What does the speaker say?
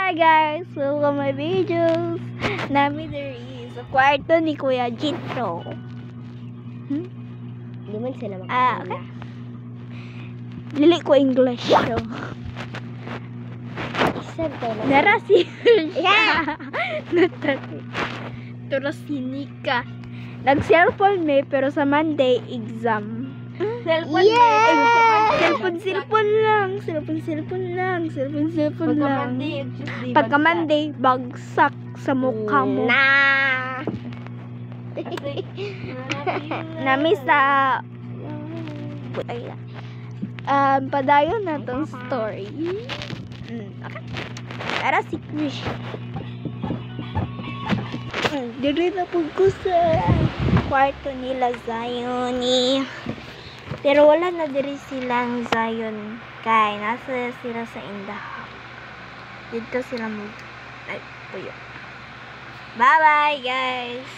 Hi guys! Welcome my videos! Nami there is sa kwarto ni Kuya Jitro. Hindi man sila Okay. Lili ko English. So. Isang to lang. Narasi siya. Turasini ka. Nag-cellphone me pero sa Monday exam. Cellphone lang. Pagka Monday, bagsak sa mukha mo. Nami sa padayon na tong story. Okay. Tara si Krish. Dito na po ko sa kwarto nila Zion pero wala na diri silang Zion kay nasa sila sa indahan. Dito sila mo ay puyo. Bye bye guys.